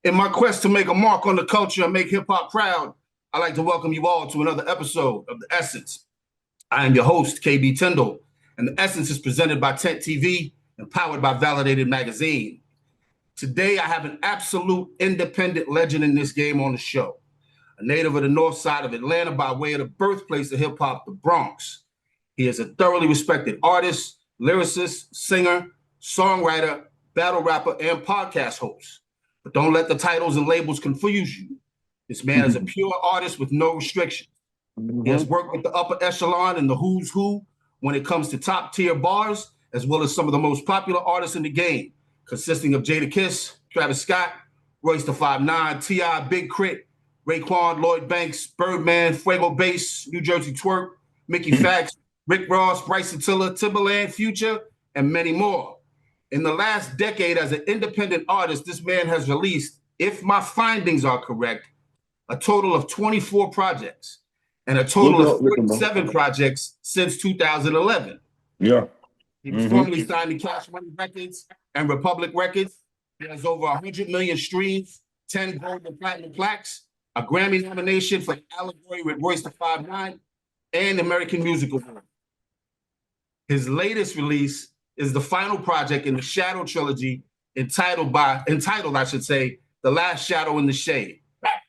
In my quest to make a mark on the culture and make hip hop proud, I'd like to welcome you all to another episode of The Essence. I am your host, KB Tyndall, and The Essence is presented by Tent TV and powered by Validated Magazine. Today, I have an absolute independent legend in this game on the show, a native of the north side of Atlanta by way of the birthplace of hip hop, the Bronx. He is a thoroughly respected artist, lyricist, singer, songwriter, battle rapper, and podcast host. But don't let the titles and labels confuse you. This man is a pure artist with no restrictions. He has worked with the upper echelon and the who's who when it comes to top tier bars, as well as some of the most popular artists in the game, consisting of Jadakiss, Travis Scott, Royce da 5'9", T.I., Big Crit, Raekwon, Lloyd Banks, Birdman, Fuego Bass, New Jersey Twerk, Mickey Fax, Rick Ross, Bryson Tiller, Timbaland, Future, and many more. In the last decade as an independent artist, this man has released, if my findings are correct, a total of 24 projects and a total of 47 projects since 2011. Yeah. He was formerly signed to Cash Money Records and Republic Records. He has over 100 million streams, 10 gold and platinum plaques, a Grammy nomination for Allegory with Royce da 5'9", and American Music Award. His latest release is the final project in the Shadow trilogy entitled, The Last Shadow in the Shade.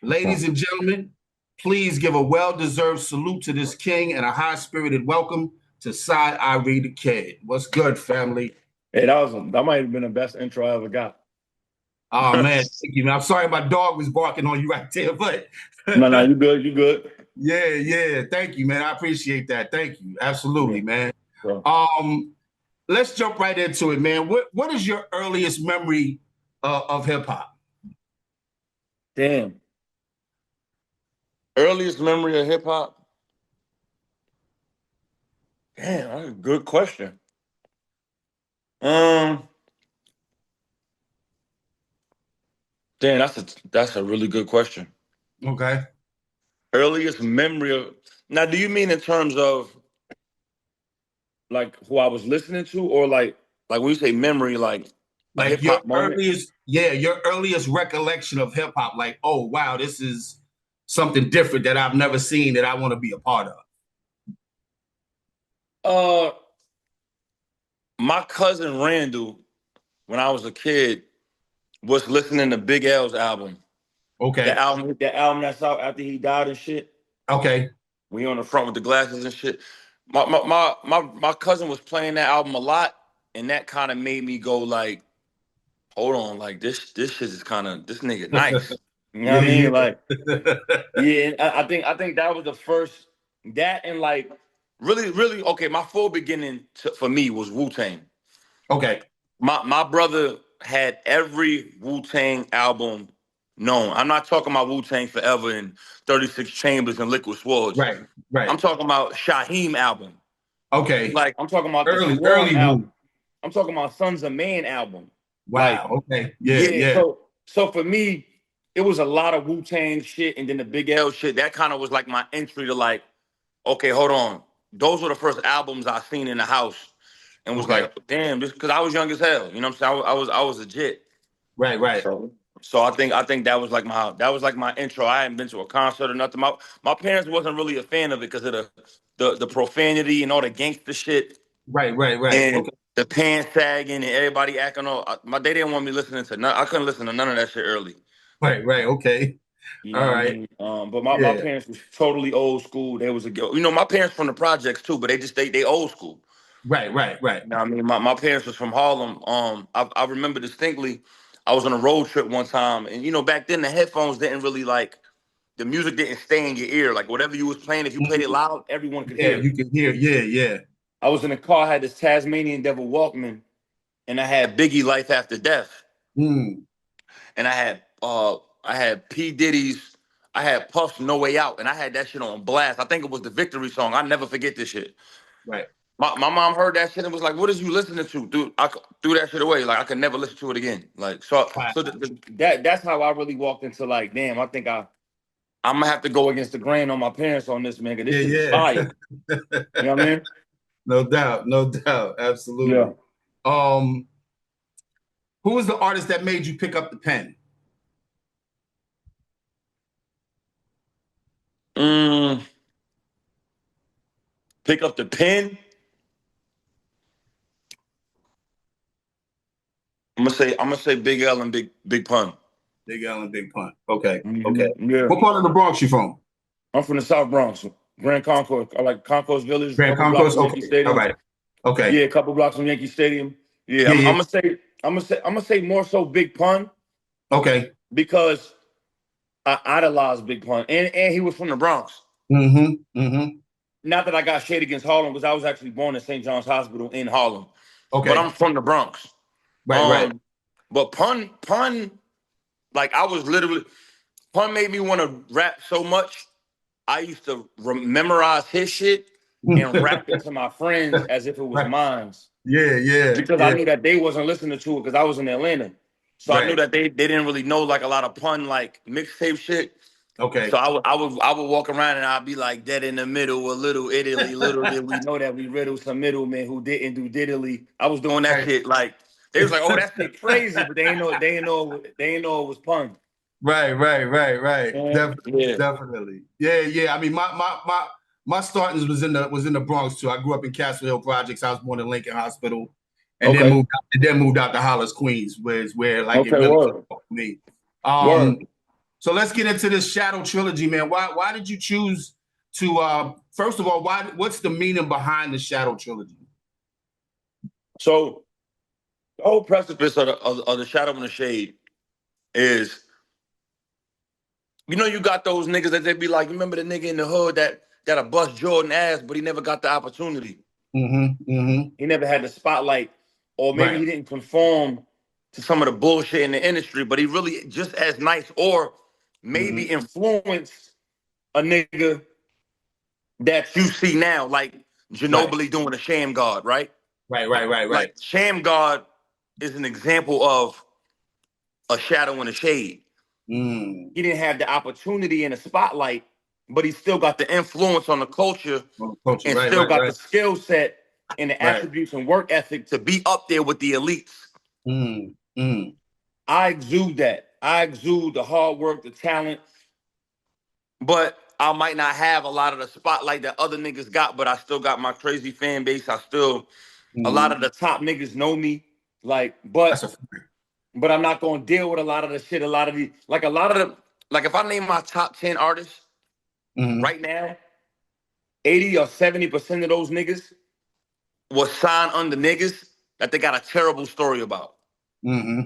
Ladies and gentlemen, please give a well-deserved salute to this king and a high-spirited welcome to Cyhi the Kid. What's good, family? Hey, that might have been the best intro I ever got. Oh, man, thank you, man. I'm sorry my dog was barking on you right there, but... No, you good. Yeah. Thank you, man. I appreciate that. Thank you. Absolutely, man. Sure. Let's jump right into it, man. What is your earliest memory of hip hop? Damn. Earliest memory of hip hop? Damn, that's a good question. Damn, that's a really good question. Okay. Earliest memory of now, do you mean in terms of like who I was listening to, or like when you say memory, like a hip hop moment? Your earliest recollection of hip hop, like, oh wow, this is something different that I've never seen that I want to be a part of. My cousin Randall, when I was a kid, was listening to Big L's album. Okay. The album that's out after he died and shit. Okay. We on the front with the glasses and shit. My cousin was playing that album a lot, and that kind of made me go like, hold on, like this shit is kind of, this nigga nice. You know what I mean? Like, yeah. I think that was the first, that and like really okay. My full beginning for me was Wu-Tang. Okay. My brother had every Wu-Tang album known. I'm not talking about Wu-Tang Forever and 36 Chambers and Liquid Swords. Right. I'm talking about Shaheem album. Okay. Like, I'm talking about early album. I'm talking about Sons of Man album. Wow. Like, okay. Yeah. So for me, it was a lot of Wu-Tang shit, and then the Big L shit. That kind of was like my entry to like, okay, hold on. Those were the first albums I seen in the house. And was like, damn, this, because I was young as hell. You know what I'm saying? I was legit. Right. So I think that was like my intro. I hadn't been to a concert or nothing. My parents wasn't really a fan of it because of the profanity and all the gangster shit. Right. And the pants sagging and everybody acting all. They didn't want me listening to none. I couldn't listen to none of that shit early. Right. Okay. You know all right. I mean? But my parents was totally old school. They was my parents from the projects too, but they old school. Right. You know, I mean, my parents was from Harlem. I remember distinctly, I was on a road trip one time, and back then the headphones didn't really like, the music didn't stay in your ear. Like whatever you was playing, if you played it loud, everyone could hear. Yeah, you could hear. Yeah. I was in a car, I had this Tasmanian Devil Walkman, and I had Biggie Life After Death, and I had P Diddy's, I had Puff's No Way Out, and I had that shit on blast. I think it was the Victory song. I never forget this shit. Right. My mom heard that shit and was like, "What is you listening to, dude?" I threw that shit away. Like I could never listen to it again. Like that's how I really walked into like, damn. I think I'm gonna have to go against the grain on my parents on this, man. Cause this shit is fire. You know what I mean? No doubt, absolutely. Yeah. Who was the artist that made you pick up the pen? Mm, pick up the pen. I'm gonna say Big L and Big Pun. Big L and Big Pun. Okay, okay. Yeah. What part of the Bronx you from? I'm from the South Bronx, Grand Concourse. I like Concourse Village, a Grand couple blocks Concourse. from Yankee Okay, all Stadium. right. Okay. Yeah, a couple blocks from Yankee Stadium. Yeah, Yeah, I'm, yeah. I'm gonna say, more so Big Pun Okay. because I idolized Big Pun, and he was from the Bronx. Mm-hmm. Mm-hmm. Not that I got shade against Harlem, because I was actually born at St. John's Hospital in Harlem, but Okay. I'm from the Bronx. Right, right. But Pun, like I was literally Pun made me want to rap so much. I used to memorize his shit and rap it to my friends as if it was Right. mine, Yeah, yeah, because I yeah. knew that they wasn't listening to it because I was in Atlanta. So I knew Right. that they didn't really know like a lot of Pun like mixtape shit. So Okay. I would walk around and I'd be like, dead in the middle, a little Italy, little did we know that we riddled some middlemen who didn't do diddly. I was doing that Right. shit like they was like, oh, that shit crazy, but they ain't know it was Pun. Right, right, right, right. Definitely, Yeah. definitely. Yeah, yeah. I mean, my startings was in the Bronx too. I grew up in Castle Hill Projects. I was born in Lincoln Hospital, and then Okay. moved out to Hollis, Queens, where like it Okay. really took Word. off for me. Word. So let's get into this Shadow trilogy, man. Why did you choose to first of all, what's the meaning behind the Shadow trilogy? So the whole precipice of the shadow and the shade is, you got those niggas that they be like, remember the nigga in the hood that got a bust Jordan ass, but he never got the opportunity. Mm-hmm. Mm-hmm. He never had the spotlight, or maybe Right. he didn't conform to some of the bullshit in the industry, but he really just as nice, or maybe Mm-hmm. influenced a nigga that you see now, like Right. Ginobili doing a sham guard, right? Right. Right. Right. Right. Like sham guard is an example of a shadow and a shade. Mm. He didn't have the opportunity in the spotlight, but he still got the influence on the culture Culture. and Right. still Right. got the Right. skill set and the Right. attributes and work ethic to be up there with the elites. Mm. Mm. I exude that. I exude the hard work, the talent, but I might not have a lot of the spotlight that other niggas got, but I still got my crazy fan base. A lot Mm. of the top niggas know me. Like, That's but a fact. I'm not gonna deal with a lot of the shit. Like if I name my top 10 artists Mm-hmm. right now, 80 or 70% of those niggas was signed under niggas that they got a terrible story about. Mm-hmm.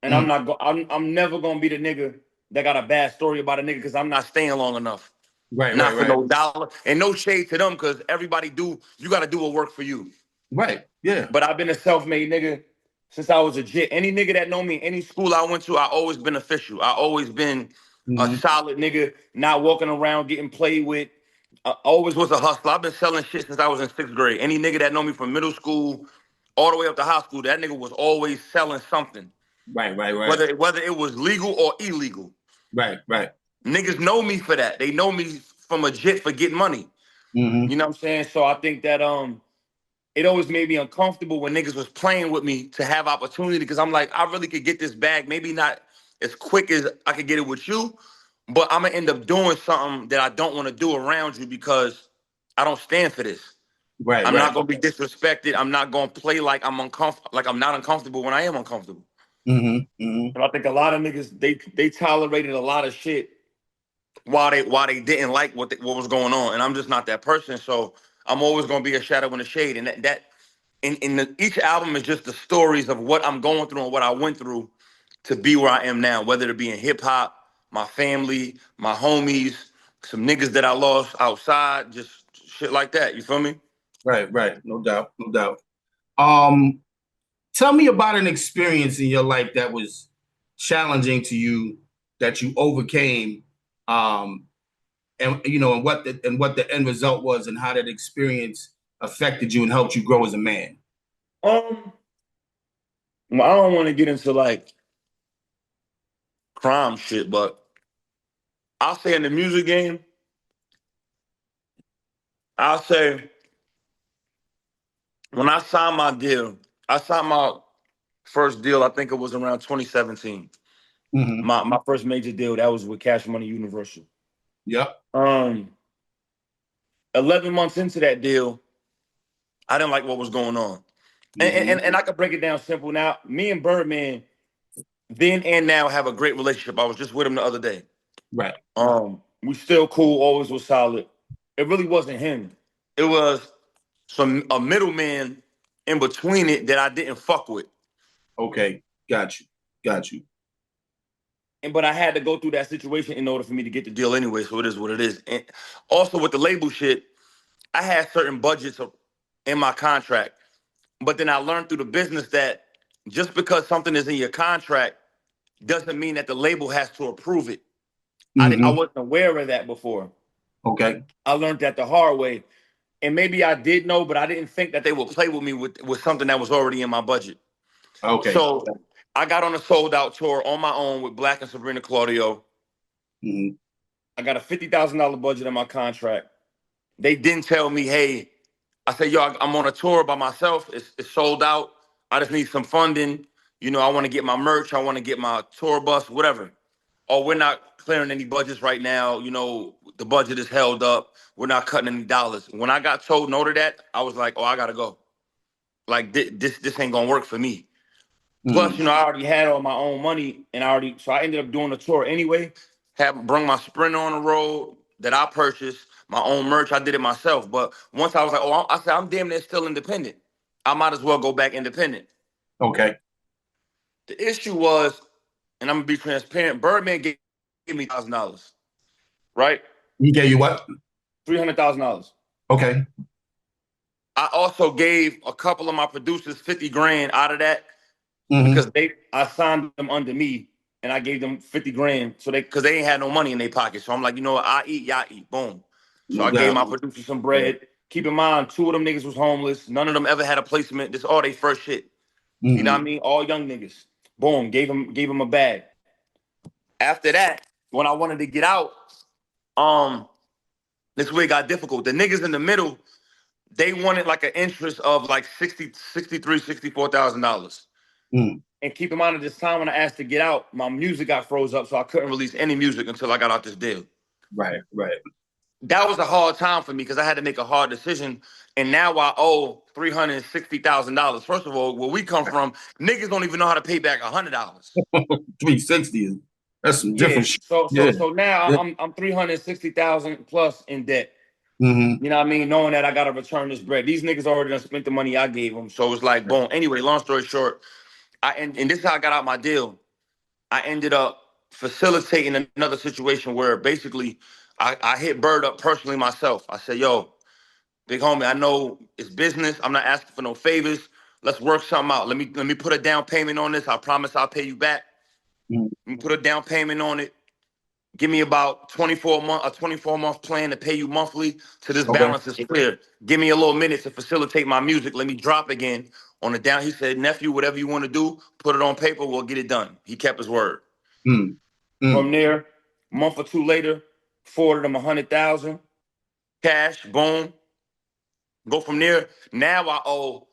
And Mm. I'm never gonna be the nigga that got a bad story about a nigga because I'm not staying long enough. Right. Right. Not for Right. no dollar. And no shade to them, because you gotta do what work for you. Right. Yeah. But I've been a self-made nigga since I was a jit. Any nigga that know me, any school I went to, I always been official. I always been a Mm-hmm. solid nigga, not walking around getting played with. I always was a hustler. I've been selling shit since I was in 6th grade. Any nigga that know me from middle school all the way up to high school, that nigga was always selling something, Right. Right. Right. whether it was legal or illegal. Right. Right. Niggas know me for that. They know me from a jit for getting money. Mm-hmm. You know what I'm saying? So I think that it always made me uncomfortable when niggas was playing with me to have opportunity, because I'm like, I really could get this bag, maybe not as quick as I could get it with you, but I'm gonna end up doing something that I don't want to do around you because I don't stand for this. Right. I'm not Right. gonna be disrespected. I'm not gonna play like I'm uncomfortable, like I'm not uncomfortable when I am uncomfortable. Mm-hmm. Mm-hmm. And I think a lot of niggas they tolerated a lot of shit while they didn't like what was going on, and I'm just not that person. So I'm always gonna be a shadow in the shade, and that each album is just the stories of what I'm going through and what I went through to be where I am now, whether it be in hip hop, my family, my homies, some niggas that I lost outside, just shit like that. You feel me? Right. Right. No doubt. No doubt. Um, Tell me about an experience in your life that was challenging to you that you overcame, um, and what the end result was, and how that experience affected you and helped you grow as a man. Um, well, I don't want to get into like crime shit, but I'll say in the music game, I'll say when I signed my first deal. I think it was around 2017. Mm-hmm. My first major deal that was with Cash Money Universal. Yep. 11 months into that deal, I didn't like what was going on. And I could break it down simple now. Me and Birdman then and now have a great relationship. I was just with him the other day. Right. We still cool, always was solid. It really wasn't him. It was a middleman in between it that I didn't fuck with. Okay. Got you. Got you. But I had to go through that situation in order for me to get the deal anyway. So it is what it is. And also with the label shit, I had certain budgets in my contract. But then I learned through the business that just because something is in your contract doesn't mean that the label has to approve it. I wasn't aware of that before. Okay. I learned that the hard way. And maybe I did know, but I didn't think that they would play with me with something that was already in my budget. Okay. So I got on a sold out tour on my own with Black and Sabrina Claudio. I got a $50,000 budget in my contract. They didn't tell me, hey, I said, yo, I'm on a tour by myself. It's sold out. I just need some funding. You know, I want to get my merch. I want to get my tour bus, whatever. Oh, we're not clearing any budgets right now. You know, the budget is held up. We're not cutting any dollars. When I got told no to that, I was like, oh, I got to go. Like, this ain't going to work for me. Plus, you know, I already had all my own money so I ended up doing the tour anyway. Brung my Sprinter on the road that I purchased, my own merch. I did it myself. But once I was like, oh, I said, I'm damn near still independent. I might as well go back independent. Okay. The issue was, and I'm gonna be transparent, Birdman gave me $1,000, right? He gave you what? $300,000. Okay. I also gave a couple of my producers 50 grand out of that because I signed them under me and I gave them 50 grand because they ain't had no money in their pocket. So I'm like, you know what? I eat, y'all eat. Boom. So No I gave doubt. my producers some bread. Keep in mind, 2 of them niggas was homeless. None of them ever had a placement. This all they first shit. You know what I mean? All young niggas. Boom. Gave them a bag. After that, when I wanted to get out, this way it got difficult. The niggas in the middle, they wanted like an interest of like $64,000. And keep in mind, at this time when I asked to get out, my music got froze up, so I couldn't release any music until I got out this deal. Right. That was a hard time for me because I had to make a hard decision. And now I owe $360,000. First of all, where we come from, niggas don't even know how to pay back $100. 360. That's some different shit. So now I'm 360,000 plus in debt. You know what I mean? Knowing that I gotta return this bread. These niggas already done spent the money I gave them. So it's like, boom. Anyway, long story short, and this is how I got out my deal. I ended up facilitating another situation where basically I hit Bird up personally myself. I said, yo, big homie, I know it's business. I'm not asking for no favors. Let's work something out. Let me put a down payment on this. I promise I'll pay you back. Let me put a down payment on it. Give me about 24-month plan to pay you monthly till this balance is clear. Give me a little minute to facilitate my music. Let me drop again on the down. He said, nephew, whatever you want to do, put it on paper. We'll get it done. He kept his word. From there, a month or 2 later, forwarded him 100,000 cash. Boom. Go from there. Now I owe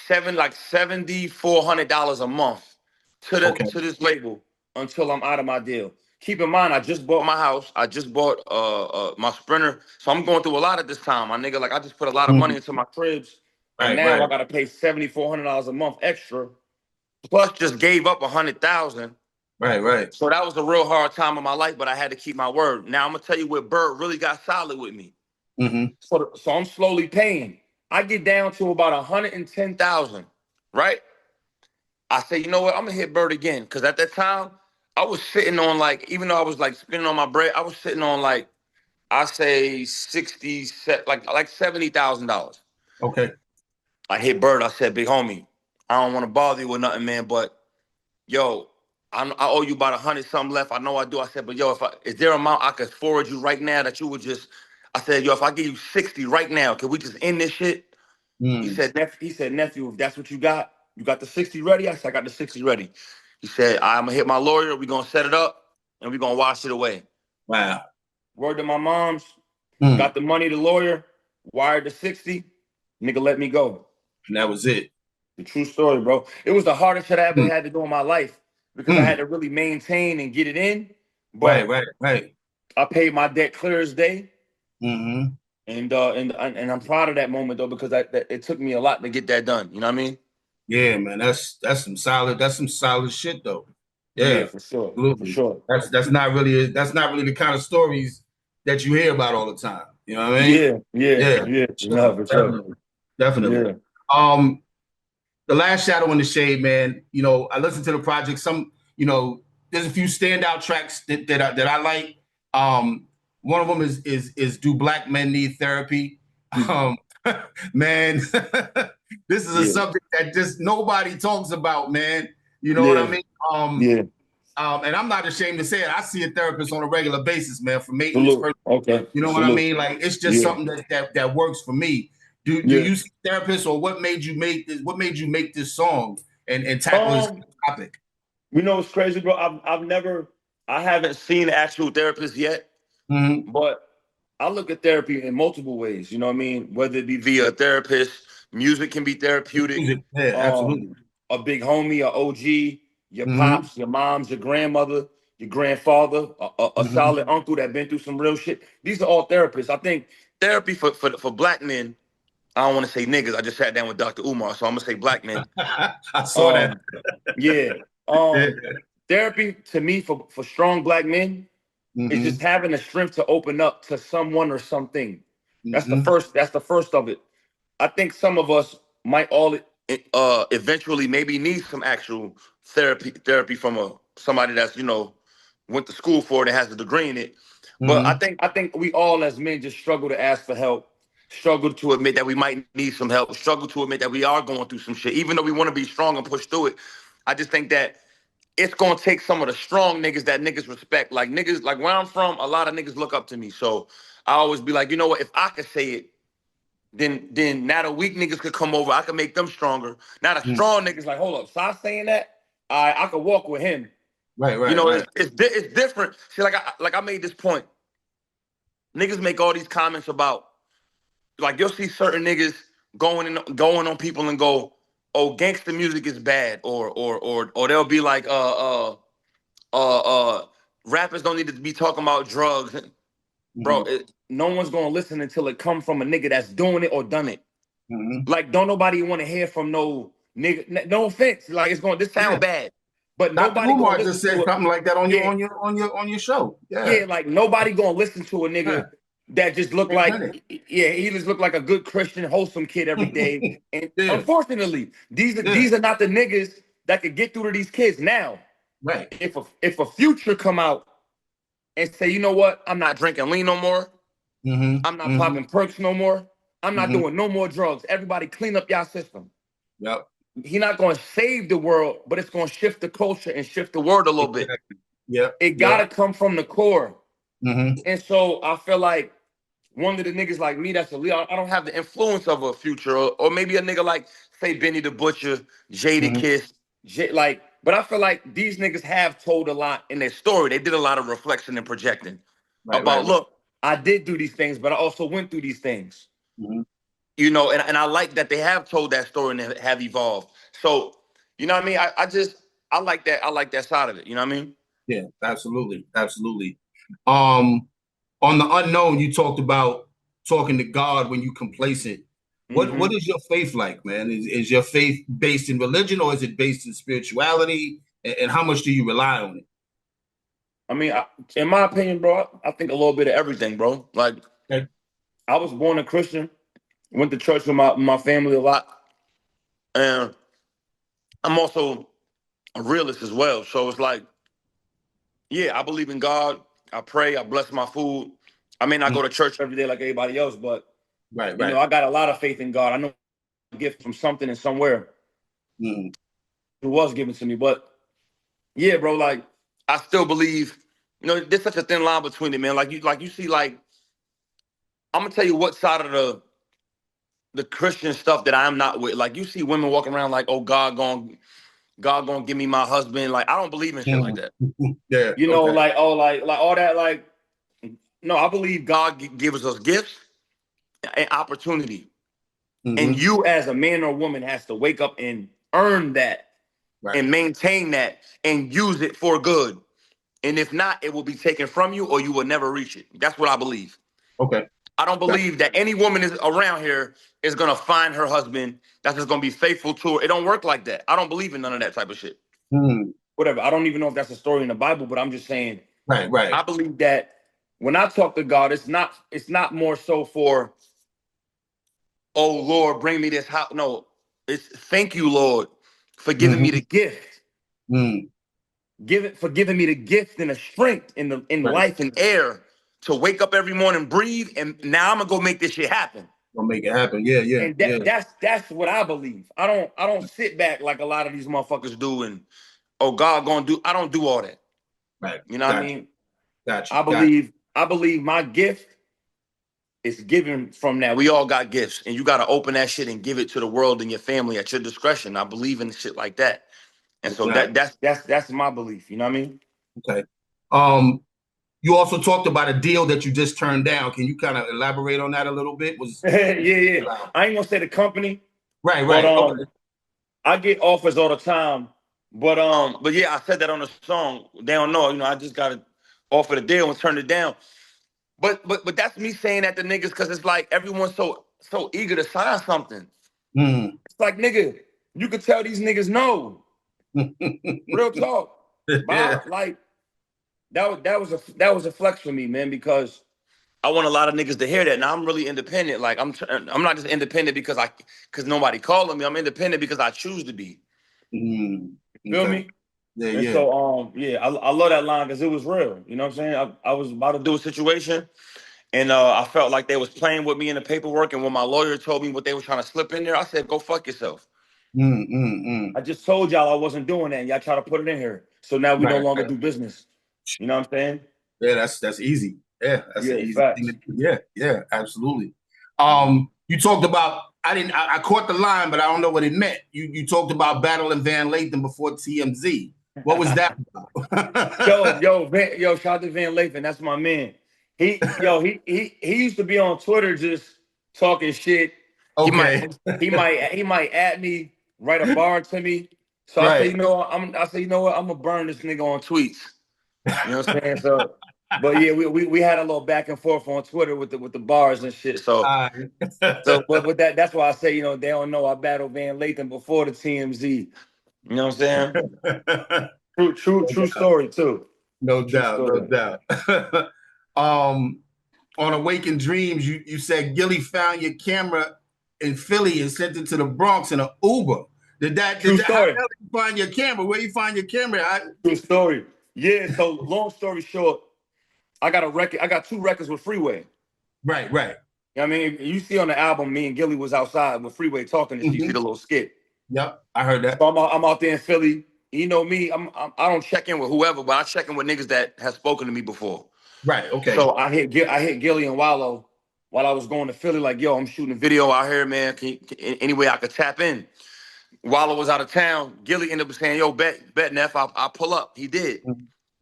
$7,400 a month to this label until I'm out of my deal. Keep in mind, I just bought my house. I just bought my Sprinter. So I'm going through a lot at this time. My nigga, like I just put a lot of money into my cribs. And now I gotta pay $7,400 a month extra. Plus just gave up 100,000. Right. So that was a real hard time in my life, but I had to keep my word. Now I'm gonna tell you where Bird really got solid with me. So I'm slowly paying. I get down to about 110,000, right? I say, you know what? I'm gonna hit Bird again. Cause at that time, I was sitting on like, even though I was like spending on my bread, I was sitting on like, I say 60, like $70,000. Okay. I hit Bird. I said, big homie, I don't want to bother you with nothing, man, but yo, I owe you about 100 something left. I know I do. I said, but yo, is there an amount I could forward you right now that you would just? I said, yo, if I give you 60 right now, can we just end this shit? He said, nephew, if that's what you got the 60 ready? I said, I got the 60 ready. He said, I'm gonna hit my lawyer. We're gonna set it up and we're gonna wash it away. Wow. Word to my moms, got the money, the lawyer, wired the 60, nigga let me go. And that was it. The true story, bro. It was the hardest shit I ever had to do in my life because I had to really maintain and get it in. But right. I paid my debt clear as day. Mm-hmm. And I'm proud of that moment though, because that it took me a lot to get that done. You know what I mean? Yeah, man, that's some solid shit though. Yeah, Yeah, for sure, for absolutely. sure. That's not really the kind of stories that you hear about all the time. You know what I mean? Yeah, yeah, Yeah, yeah. sure, No, for sure. definitely, definitely. Yeah. Um, the last Shadow in the Shade, man. You know, I listened to the project. There's a few standout tracks that I like. Um, One of them is Do Black Men Need Therapy? Um, man, this is a Yeah, subject that just nobody talks about, man. You know what I yeah, mean? Um, yeah. and I'm not ashamed to say it. I see a therapist on a regular basis, man, for maintenance Salute. purposes. Okay. You know what I Salute. mean? Like it's just Yeah. something that works for me. Do Yeah. you see therapists, or what made you make this? What made you make this song and tackle this Um, topic? you know what's crazy, bro? I haven't seen an actual therapist yet, Mm-hmm. but I look at therapy in multiple ways. You know what I mean? Whether it be via a therapist, music can be therapeutic. Music, yeah, Um, absolutely. a big homie, a OG, your Mm-hmm. pops, your moms, your grandmother, your grandfather, a Mm-hmm. solid uncle that been through some real shit. These are all therapists. I think therapy for black men. I don't want to say niggas. I just sat down with Dr. Umar, so I'm gonna say black men. I saw that. Um, yeah. Yeah. Therapy to me for strong black men is Mm-hmm. just having the strength to open up to someone or something. That's the Mm-hmm. first. That's the first of it. I think some of us might all eventually maybe need some actual therapy from somebody that's went to school for it and has a degree in it. But I Mm-hmm. think I think we all as men just struggle to ask for help, struggle to admit that we might need some help, struggle to admit that we are going through some shit, even though we want to be strong and push through it. I just think that it's gonna take some of the strong niggas that niggas respect. Like niggas, like where I'm from, a lot of niggas look up to me. So I always be like, you know what? If I could say it, then now the weak niggas could come over. I could make them stronger. Now the Mm-hmm. strong niggas like, hold up, stop saying that. I could walk with him. Right, You right, know, right. it's different. See, like I made this point. Niggas make all these comments about like you'll see certain niggas going on people and go, oh, gangster music is bad, or they'll be like, rappers don't need to be talking about drugs, bro. Mm-hmm. No one's gonna listen until it come from a nigga that's doing it or done it. Mm-hmm. Like, don't nobody want to hear from no nigga. No offense, like it's going. This Yeah. sound bad, but Dr. nobody gonna Umar just listen said to it. something like that on Yeah, your show. Yeah. yeah. Like nobody gonna listen to a Yeah. nigga that just look Ain't done like, yeah, he just look like a good Christian, wholesome kid every day. it. And Yeah. unfortunately, Yeah. these are not the niggas that could get through to these kids now. Right. If a future come out and say, you know what, I'm not drinking lean no more. I'm Mm-hmm. not Mm-hmm. popping perks no more. I'm not Mm-hmm. doing no more drugs. Everybody clean up y'all system. Yep. He's not going to save the world, but it's going to shift the culture and shift the word a little bit. Exactly. Yep. It got Yep. to come from the core. Mm-hmm. And so I feel like one of the niggas like me that's a leader, I don't have the influence of a future, or maybe a nigga like, say, Benny the Butcher, Jada Mm-hmm. Kiss, but I feel like these niggas have told a lot in their story. They did a lot of reflection and projecting Right, right, about, right. look, I did do these things, but I also went through these things. Mm-hmm. And I like that they have told that story and have evolved. So, you know what I mean? I like that. I like that side of it. You know what I mean? Yeah, absolutely. Absolutely. Um, on the unknown, you talked about talking to God when you complacent. What Hmm. is your faith like, man? Is your faith based in religion, or is it based in spirituality? And how much do you rely on it? I mean, in my opinion, bro, I think a little bit of everything, bro. Like, Okay. I was born a Christian, went to church with my family a lot, and I'm also a realist as well. So it's like, yeah, I believe in God. I pray. I bless my food. I may not Mm. go to church every day like everybody else, but Right, right. I got a lot of faith in God. I know a gift from something and somewhere Mm. it was given to me, but yeah, bro, like I still believe, there's such a thin line between it, man. Like you see, like I'm gonna tell you what side of the Christian stuff that I'm not with. Like you see women walking around like, oh, God gonna give me my husband. Like I don't believe in shit like Mm. that. Yeah, You know, okay. like oh, like all that. Like no, I believe God gives us gifts and opportunity, and Hmm. you as a man or woman has to wake up and earn that Right. and maintain that and use it for good. And if not, it will be taken from you or you will never reach it. That's what I believe. Okay. I don't believe that any woman is around here is gonna find her husband that's just gonna be faithful to her. It don't work like that. I don't believe in none of that type of shit. Whatever. I don't even know if that's a story in the Bible, but I'm just saying. Right. I believe that when I talk to God, it's not more so for, oh Lord, bring me this house. No, it's thank you, Lord, for giving me the gift. For giving me the gift and the strength in Right. life and air to wake up every morning, breathe, and now I'm gonna go make this shit happen. Gonna make it happen. Yeah. And that's what I believe. I don't sit back like a lot of these motherfuckers do and God gonna do. I don't do all that. Right. You know what I mean? Got you. I believe my gift is given from that. We all got gifts, and you got to open that shit and give it to the world and your family at your discretion. I believe in shit like that, and so that's my belief. You know what I mean? Okay. You also talked about a deal that you just turned down. Can you kind of elaborate on that a little bit? Yeah. I ain't gonna say the company, Right. but Okay. I get offers all the time. But yeah, I said that on the song. They don't know. You know, I just got to offer the deal and turn it down. But that's me saying that to niggas because it's like everyone's so eager to sign something. It's like, nigga, you could tell these niggas no. Real talk. Yeah. Like that was a flex for me, man, because I want a lot of niggas to hear that. Now I'm really independent. Like I'm not just independent because nobody calling me. I'm independent because I choose to be. Feel Okay. me? Yeah. And Yeah. so I love that line because it was real. You know what I'm saying? I was about to do a situation and I felt like they was playing with me in the paperwork. And when my lawyer told me what they were trying to slip in there, I said, go fuck yourself. I just told y'all I wasn't doing that, and y'all try to put it in here. So now we no longer do business. You know what I'm saying? Yeah, that's easy. Yeah, that's an Yeah, easy thing facts. to do. Yeah, absolutely. You talked about I caught the line, but I don't know what it meant. You talked about battling Van Lathan before TMZ. What was that about? Yo, shout out to Van Lathan. That's my man. He used to be on Twitter just talking shit. He Okay. might add me, write a bar to me. So I say, Right. you know what, I'm gonna burn this nigga on tweets. You know what I'm saying? So, but yeah, we had a little back and forth on Twitter with the bars and shit. So but that's why I say, they don't know I battled Van Lathan before the TMZ. You know what I'm saying? True story too. No True doubt, no story. doubt. On Awakened Dreams, you said Gilly found your camera in Philly and sent it to the Bronx in an Uber. True How the story. hell did you find your camera? Where you find your camera? True story. Yeah, so long story short, I got two records with Freeway. Right. You know what I mean? You see on the album, me and Gilly was outside with Freeway talking and you see the little skit. Yep, I heard that. So I'm out there in Philly. You know me, I don't check in with whoever, but I check in with niggas that have spoken to me before. Right, okay. So I hit Gilly and Wallow while I was going to Philly, like, yo, I'm shooting a video out here, man. Any way I could tap in? Wallow was out of town. Gilly ended up saying, yo, bet Neff, I'll pull up. He did.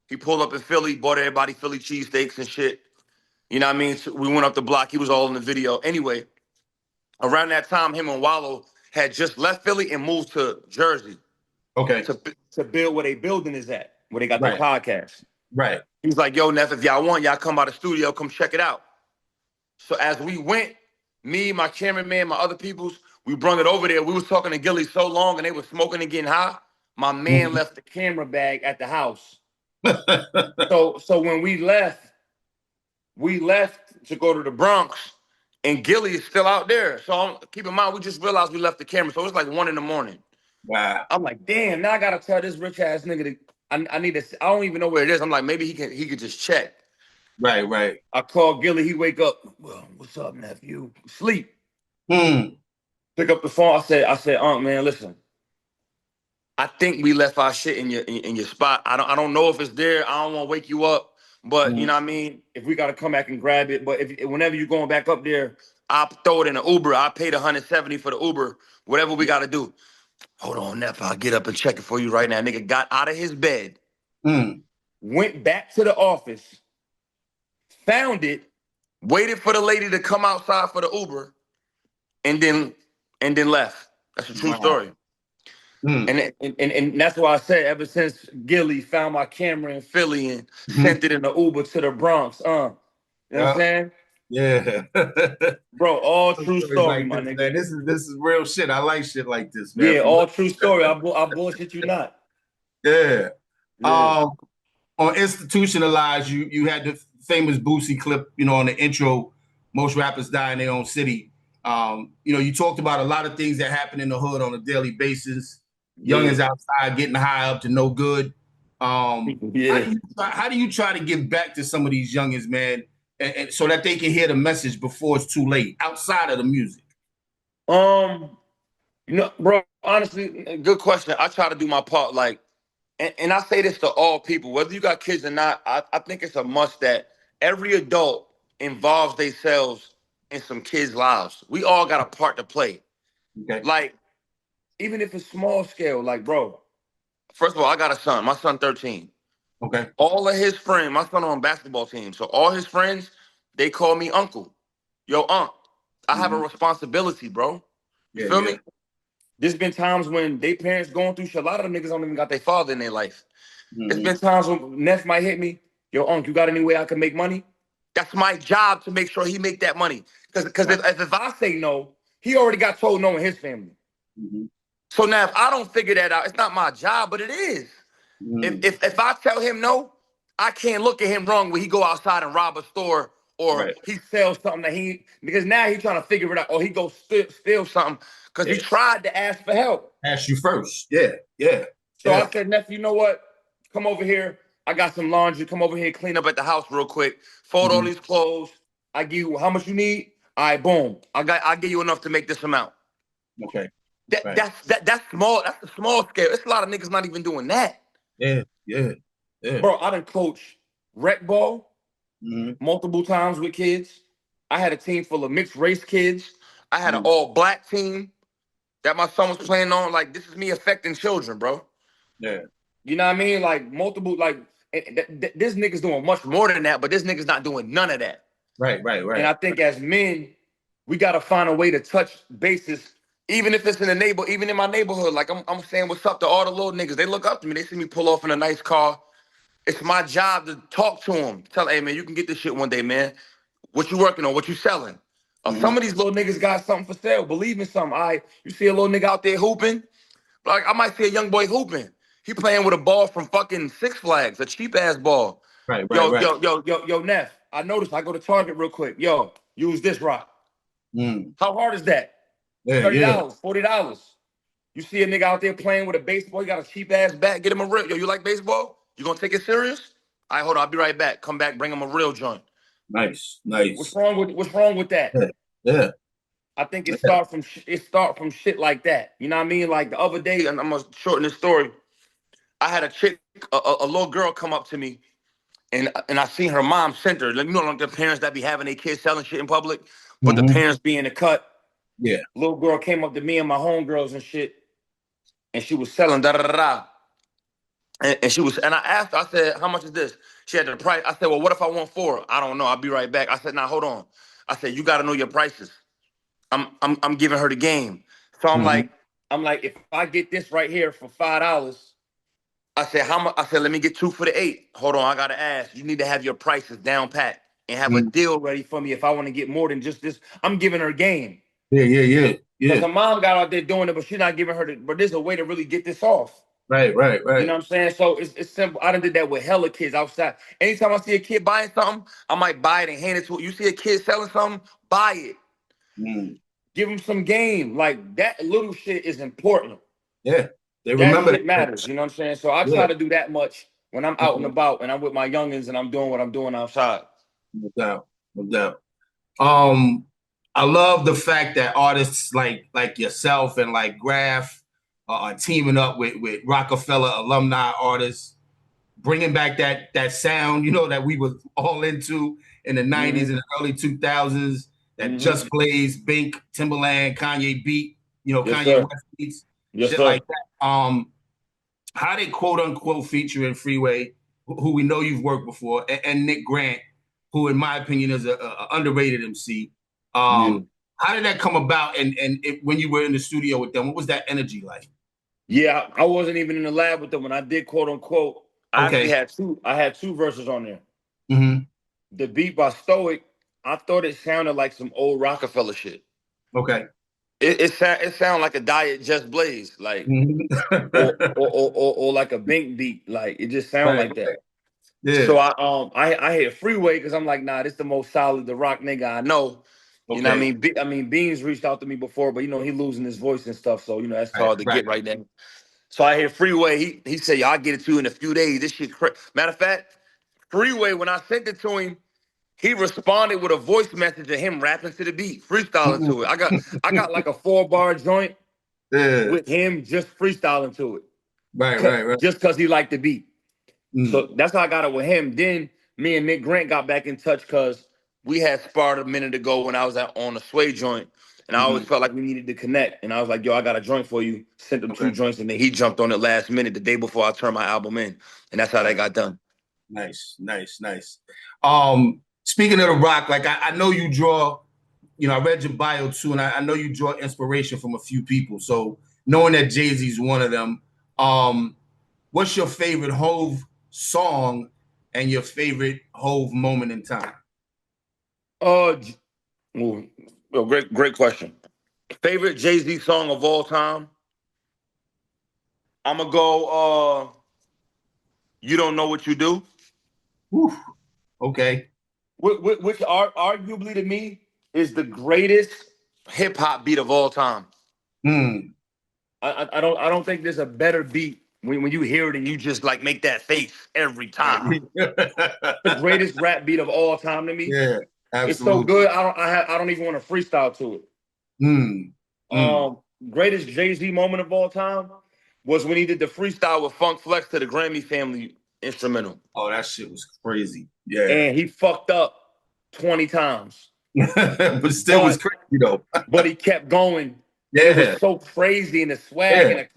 He pulled up in Philly, bought everybody Philly cheesesteaks and shit. You know what I mean? So we went up the block. He was all in the video. Anyway, around that time, him and Wallow had just left Philly and moved to Jersey. Okay. To build where they building is at, where they got their podcast. Right. He's like, yo, Neff, if y'all want, y'all come by the studio, come check it out. So as we went, me, my cameraman, my other peoples, we brung it over there. We was talking to Gilly so long and they were smoking and getting high. My man left the camera bag at the house. So when we left to go to the Bronx and Gilly is still out there. So keep in mind, we just realized we left the camera. So it was like 1 a.m. Wow. I'm like, damn, now I gotta tell this rich ass nigga I need to, I don't even know where it is. I'm like, maybe he could just check. Right. I call Gilly, he wake up. Well, what's up, nephew? Sleep. Pick up the phone. I said, man, listen. I think we left our shit in your spot. I don't know if it's there. I don't want to wake you up, but you know what I mean. If we gotta come back and grab it, but whenever you're going back up there, I'll throw it in an Uber. I paid $170 for the Uber. Whatever we gotta do. Hold on, Neff. I'll get up and check it for you right now. Nigga got out of his bed, went back to the office, found it, waited for the lady to come outside for the Uber, and then left. That's a true story. Mm. And that's why I said ever since Gilly found my camera in Philly and Mm-hmm. sent it in the Uber to the Bronx, you know what I'm Yeah. saying? Yeah. Bro, all Some true stories story, like my this, nigga. man. This is real shit. I like shit like this, man. Yeah, For real. all true story. I bullshit you not. Yeah. Yeah. On Institutionalized, you had the famous Boosie clip, on the intro, most rappers die in their own city. You talked about a lot of things that happen in the hood on a daily basis. Yeah. Youngins outside getting high up to no good. Yeah. How do you try to give back to some of these youngins, man, and so that they can hear the message before it's too late, outside of the music? Um, bro, honestly, good question. I try to do my part, like, and I say this to all people, whether you got kids or not, I think it's a must that every adult involves themselves in some kids' lives. We all got a part to play. Okay. Like, even if it's small scale, like, bro, first of all, I got a son, my son 13. Okay. All of his friends, my son on basketball team, so all his friends, they call me uncle. Yo, unc, I have a Mm-hmm. responsibility, bro. You Yeah. feel Yeah. me? There's been times when they parents going through shit. A lot of them niggas don't even got their father in their life. There's Mm-hmm. been times when Neff might hit me. Yo, unc, you got any way I can make money? That's my job to make sure he make that money. Because Right. if I say no, he already got told no in his family. Mm-hmm. So now if I don't figure that out, it's not my job, but it is. If Mm-hmm. if if I tell him no, I can't look at him wrong when he go outside and rob a store or Right. he sells something that because now he's trying to figure it out or he goes steal something because he Yeah. tried to ask for help. Ask you first. Yeah. Yeah. So Yeah. I said, nephew, you know what? Come over here. I got some laundry. Come over here, clean up at the house real quick. Fold all Mm-hmm. these clothes. I give you how much you need. All right, boom. I give you enough to make this amount. Okay. That Right. that's small. That's the small scale. It's a lot of niggas not even doing that. Yeah. Yeah. Yeah. Bro, I done coached rec ball Mm-hmm. multiple times with kids. I had a team full of mixed race kids. I had an Mm-hmm. all black team that my son was playing on. Like, this is me affecting children, bro. Yeah. You know what I mean? Like, multiple, like, this nigga's doing much more than that, but this nigga's not doing none of that. Right. Right. And Right. I think as men, we got to find a way to touch bases, even if it's in the even in my neighborhood. Like, I'm saying what's up to all the little niggas. They look up to me. They see me pull off in a nice car. It's my job to talk to them. Tell, hey, man, you can get this shit one day, man. What you working on? What you selling? Mm-hmm. Some of these little niggas got something for sale. Believe in something. You see a little nigga out there hooping. Like, I might see a young boy hooping. He playing with a ball from fucking Six Flags, a cheap ass ball. Right. Right. Right. Neff. I noticed. I go to Target real quick. Yo, use this rock. Mm. How hard is that? Yeah. Yeah. $30, $40. You see a nigga out there playing with a baseball. He got a cheap ass bat. Get him a real. Yo, you like baseball? You gonna take it serious? All right, hold on. I'll be right back. Come back. Bring him a real joint. Nice. What's Nice. wrong with that? Yeah. Yeah. I think Yeah. it start from shit like that. You know what I mean? Like the other day, and I'm gonna shorten this story. I had a chick, a little girl, come up to me, and I seen her mom sent her. Like, like the parents that be having their kids selling shit in public, but the Mm-hmm. parents be in the cut. Yeah. Little girl came up to me and my homegirls and shit, and she was selling da da da da. And she was, and I asked her, I said, how much is this? She had the price. I said, well, what if I want four? I don't know. I'll be right back. I said, nah, hold on. I said, you got to know your prices. I'm giving her the game. So Mm-hmm. I'm like, if I get this right here for $5, I said, how much? I said, let me get two for the eight. Hold on, I gotta ask. You need to have your prices down pat and have a Mm-hmm. deal ready for me if I want to get more than just this. I'm giving her game. Yeah. Yeah. Yeah. Because Yeah. her mom got out there doing it, but she's not giving her but there's a way to really get this off. Right. Right. You Right. know what I'm saying? So it's simple. I done did that with hella kids outside. Anytime I see a kid buying something, I might buy it and hand it to it. You see a kid selling something, buy it. Mm. Give them some game. Like that little shit is important. Yeah. They That remember shit that. matters. You know what I'm saying? So I Yeah. try to do that much when I'm out and Mhm. about and I'm with my youngins and I'm doing what I'm doing outside. No doubt. No doubt. Um, I love the fact that artists like yourself and like Graph are teaming up with Rockefeller alumni artists, bringing back that sound, that we were all into in the '90s Mm-hmm. and the early 2000s. That Mm-hmm. Just Blaze, Bink, Timberland, Kanye beat, Yes, Kanye sir. West beats, Yes, shit sir. like that. How they quote unquote feature in Freeway, who we know you've worked before, and Nick Grant, who in my opinion is a underrated MC. Yeah. How did that come about? And when you were in the studio with them, what was that energy like? Yeah, I wasn't even in the lab with them when I did quote unquote. I actually Okay. had two. I had two verses on there. Mm-hmm. The beat by Stoic, I thought it sounded like some old Rockefeller shit. Okay. It sounded like a Diet Just Blaze, like Mm-hmm. or like a Bink beat, like it just sounded Right. like that. Yeah. So I hit Freeway because I'm like, nah, this the most solid the rock nigga I know. You know what I Okay. mean? I mean, Beans reached out to me before, but you know he losing his voice and stuff, so you know that's Right. hard to Right. get right now. So I hit Freeway. He said, "Yo, I'll get it to you in a few days." This shit crazy. Matter of fact, Freeway, when I sent it to him, he responded with a voice message of him rapping to the beat, freestyling to it. I got like a 4-bar joint Yeah. with him just freestyling to Right. it, Right. Right. just because he liked the beat. Mm. So that's how I got it with him. Then me and Nick Grant got back in touch because we had sparred a minute ago when I was on a Sway joint. And I always Mm-hmm. felt like we needed to connect. And I was like, yo, I got a joint for you. Sent him two Okay. joints. And then he jumped on it last minute the day before I turned my album in. And that's how that Right. got done. Nice. Nice. Nice. Speaking of the rock, like I know you draw, I read your bio too, and I know you draw inspiration from a few people. So knowing that Jay-Z's one of them, what's your favorite Hove song and your favorite Hove moment in time? Uh, well, great question. Favorite Jay-Z song of all time? I'm gonna go You Don't Know What You Do. Whew. Okay. Which arguably to me is the greatest hip hop beat of all time. Hmm. I don't think there's a better beat when you hear it and you just like make that face every time. The greatest rap beat of all time to me. Yeah, It's so absolutely. good. I don't even want to freestyle to it. Hmm. Hmm. Greatest Jay-Z moment of all time was when he did the freestyle with Funk Flex to the Grammy Family instrumental. Oh, that shit was crazy. Yeah. And he fucked up 20 times. But still was But crazy though. but he kept going, and it was Yeah. so crazy, and the swag Yeah. and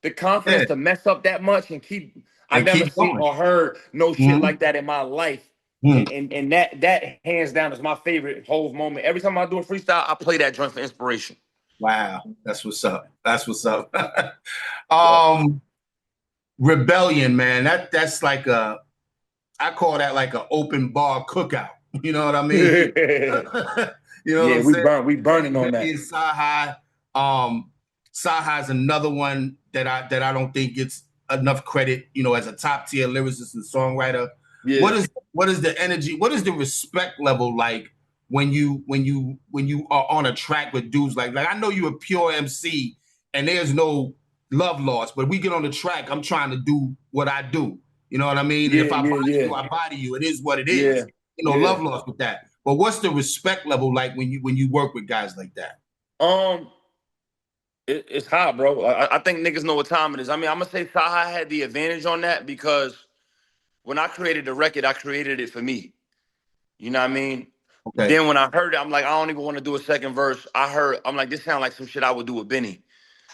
the confidence Yeah. to mess up that much and keep. I And never keep seen going. or heard no shit Hmm. like that in my life, Hmm. and that hands down is my favorite Hove moment. Every time I do a freestyle, I play that joint for inspiration. Wow. That's what's up. That's what's up. Yep. Rebellion, man. That's like I call that like an open bar cookout. You know what I mean? You know what Yeah, I'm saying? we burning on Me that. and Cyhi. Cyhi is another one that I don't think gets enough credit, as a top tier lyricist and songwriter. Yeah, What is the energy? What is the respect level like when you are on a track with dudes like I know you're a pure MC and there's no love lost, but we get on the track, I'm trying to do what I do. You know what I mean? And yeah, if I yeah, body yeah, you, I body you. It is what it yeah, is. yeah. Love lost with that. But what's the respect level like when you work with guys like that? Um, it's hot, bro. I think niggas know what time it is. I mean, I'm gonna say Saha had the advantage on that because when I created the record, I created it for me. You know what I mean? Okay. Then when I heard it, I'm like, I don't even want to do a second verse. I'm like, this sounds like some shit I would do with Benny.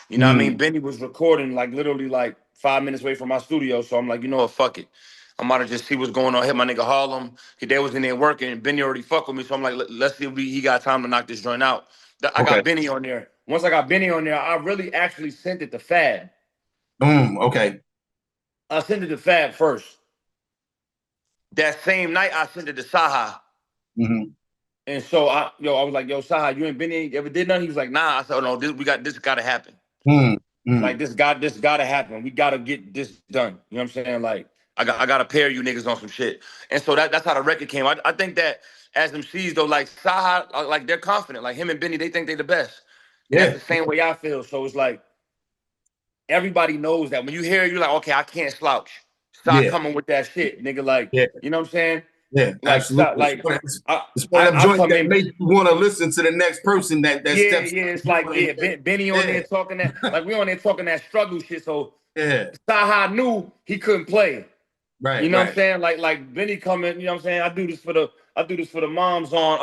You know what I mean? Mm, Benny was recording like literally like 5 minutes away from my studio. So I'm like, you know what, fuck it. I'm about to just see what's going on. Hit my nigga Harlem. They was in there working and Benny already fuck with me. So I'm like, let's see if he got time to knock this joint out. I okay. got Benny on there. Once I got Benny on there, I really actually sent it to Fab. Okay. I sent it to Fab first. That same night, I sent it to Saha. Mm-hmm. And so I was like, yo, Saha, you and Benny ever did nothing? He was like, nah. I said, oh no, this gotta happen. Mm, Like mm. this gotta happen. We gotta get this done. You know what I'm saying? Like I gotta pair you niggas on some shit. And so that's how the record came. I think that as MCs though, like Saha, like they're confident. Like him and Benny, they think they the best. And that's Yeah. the same way I feel. So it's like everybody knows that when you hear it, you're like, okay, I can't slouch. Start Yeah. coming with that shit, nigga. Like, Yeah. you know what I'm saying? Yeah. Like, stop, Absolutely. like I, It's one of them I joints come that in. make you want to listen to the next person that Yeah, steps. yeah. It's like, yeah, Benny on Yeah. there talking that, like we on there talking that struggle shit. So Yeah. Saha knew he couldn't play. You Right. know what I'm Right. saying? Like Benny coming, you know what I'm saying? I do this for the moms on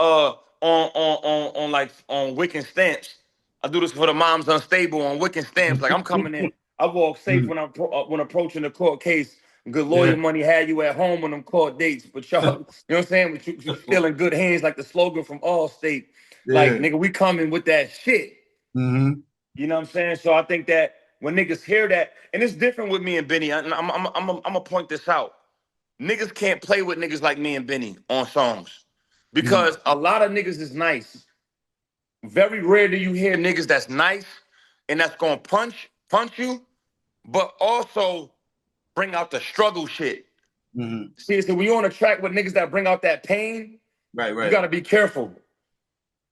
Wiccan stamps. I do this for the moms unstable on Wiccan stamps. Like I'm coming in, I walk safe Mm, when when approaching the court case. Good lawyer yeah. money had you at home on them court dates, but y'all, you know what I'm saying? But you still in good hands, like the slogan from Allstate. Like Yeah. nigga, we coming with that shit. Mm-hmm. You know what I'm saying? So I think that when niggas hear that, and it's different with me and Benny. I'm gonna point this out. Niggas can't play with niggas like me and Benny on songs because a lot of niggas is nice. Very rare do you hear niggas that's nice and that's gonna punch you, but also bring out the struggle shit. See, so when you're on a track with niggas that bring out that pain, you gotta be careful.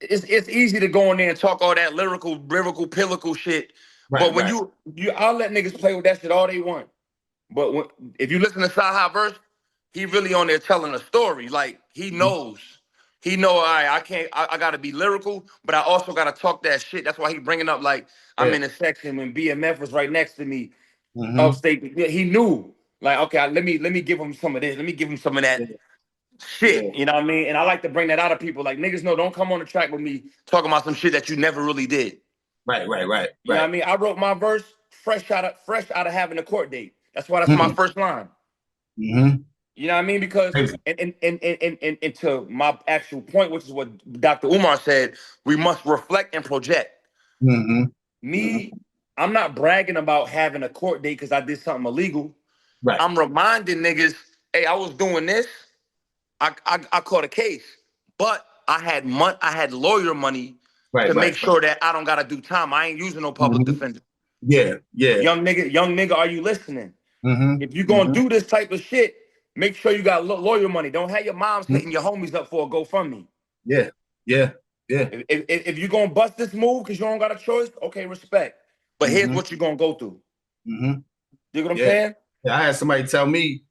It's easy to go in there and talk all that lyrical, pinnacle shit. But when you I'll let niggas play with that shit all they want. But if you listen to Cyhi verse, he really on there telling a story. Like he knows. He know, all right, I gotta be lyrical, but I also gotta talk that shit. That's why he bringing up like I'm in a section when BMF was right next to me, upstate. He knew, like, okay, let me give him some of this. Let me give him some of that shit. You know what I mean? And I like to bring that out of people. Like niggas know, don't come on the track with me talking about some shit that you never really did. Right. You know what I mean? I wrote my verse fresh out of having a court date. That's why that's my first line. You know what I mean? Because and to my actual point, which is what Dr. Umar said, we must reflect and project. Me, I'm not bragging about having a court date because I did something illegal. I'm reminding niggas, hey, I was doing this. I caught a case, but I had lawyer money to make sure that I don't gotta do time. I ain't using no public defender. Young nigga, are you listening? If you gonna do this type of shit, make sure you got lawyer money. Don't have your moms hitting your homies up for a GoFundMe. If you gonna bust this move because you don't got a choice, okay, respect. But here's what you're gonna go through. You know what I'm saying? Yeah, I had somebody tell me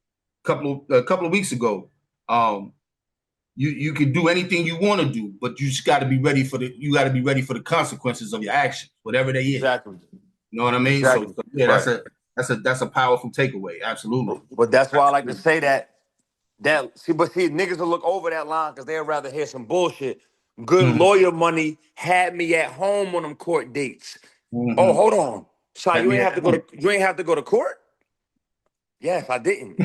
a couple of weeks ago, you can do anything you want to do, but you just got to be ready for the consequences of your actions, whatever they is. Exactly. You know what I mean? Exactly. So yeah, that's a powerful takeaway. Absolutely. But that's why I like to say that niggas will look over that line because they'd rather hear some bullshit. Good lawyer money had me at home on them court dates. Oh, hold on. So you ain't have to go to court? Yes, I didn't.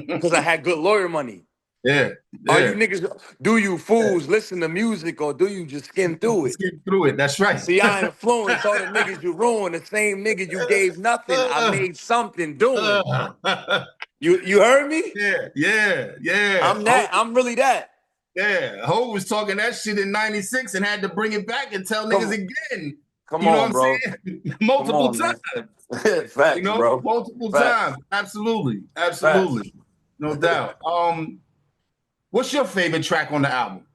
Because I had good lawyer money. Are you niggas, do you fools listen to music or do you just skim through it? Skim through it, that's right. See, I influenced all the niggas you ruined, the same niggas you gave nothing. I made something doing. You heard me? Yeah. I'm really that. Yeah, Ho was talking that shit in '96 and had to bring it back and tell niggas again. Come you know on, what I'm bro. saying? Multiple times. Facts, bro. Multiple times. Absolutely. Facts. No doubt. What's your favorite track on the album?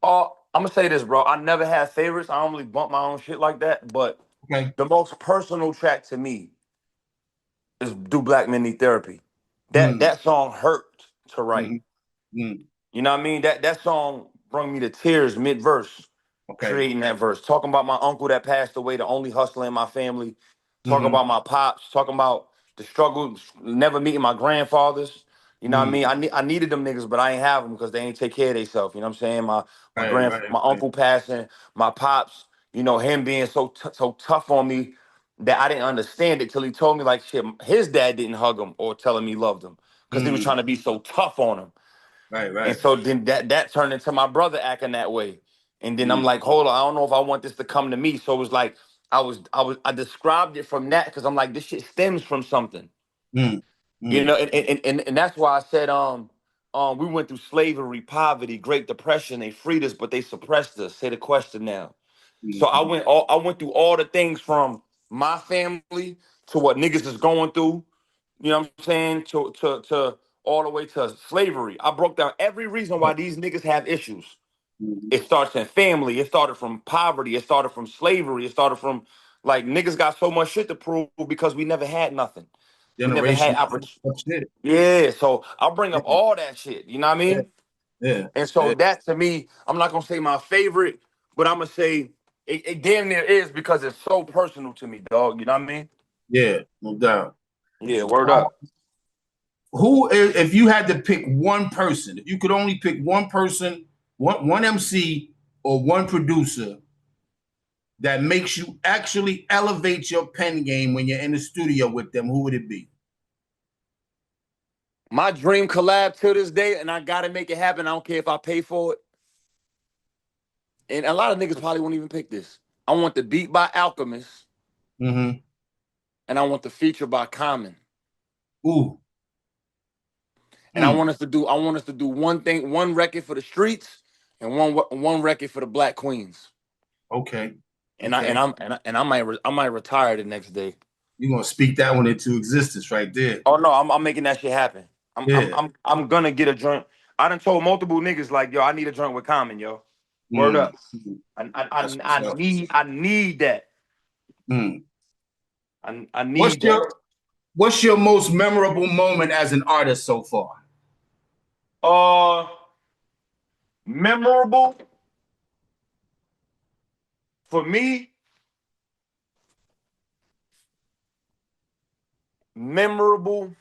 I'm gonna say this, bro. I never had favorites. I don't really bump my own shit like that. But the most personal track to me is "Do Black Men Need Therapy." That song hurt to write. You know what I mean? That song brought me to tears mid-verse, creating that verse. Talking about my uncle that passed away, the only hustler in my family. Talking about my pops. Talking about the struggle, never meeting my grandfathers. You know what I mean? I needed them niggas, but I ain't have them because they ain't take care of themselves. You know what I'm saying? My uncle passing, my pops, you know, him being so tough on me that I didn't understand it till he told me like shit. His dad didn't hug him or tell him he loved him because he was trying to be so tough on him. And so then that turned into my brother acting that way. And then I'm like, hold on, I don't know if I want this to come to me. So it was like I described it from that because I'm like, this shit stems from something. You know, and that's why I said we went through slavery, poverty, Great Depression. They freed us, but they suppressed us. Say the question now. So I went through all the things from my family to what niggas is going through. You know what I'm saying? To all the way to slavery. I broke down every reason why these niggas have issues. It starts in family. It started from poverty. It started from slavery. It started from like niggas got so much shit to prove because we never had nothing. We never had opportunity. Yeah, so I'll bring up all that shit. You know what I mean? And so that to me, I'm not gonna say my favorite, but I'm gonna say it damn near is because it's so personal to me, dog. You know what I mean? Yeah, no doubt. Yeah, word up. Who, if you had to pick one person, if you could only pick one person, one MC or one producer that makes you actually elevate your pen game when you're in the studio with them, who would it be? My dream collab to this day, and I gotta make it happen. I don't care if I pay for it. And a lot of niggas probably won't even pick this. I want the beat by Alchemist and I want the feature by Common. Ooh. And I want us to do one record for the streets and one record for the Black Queens. Okay. And I might retire the next day. You're gonna speak that one into existence right there. Oh no, I'm making that shit happen. Yeah. I'm gonna get a joint. I done told multiple niggas like, yo, I need a joint with Common, yo. Word up. That's what's up. I need that. Mm. I need that. What's your most memorable moment as an artist so far? Memorable for me. Memorable.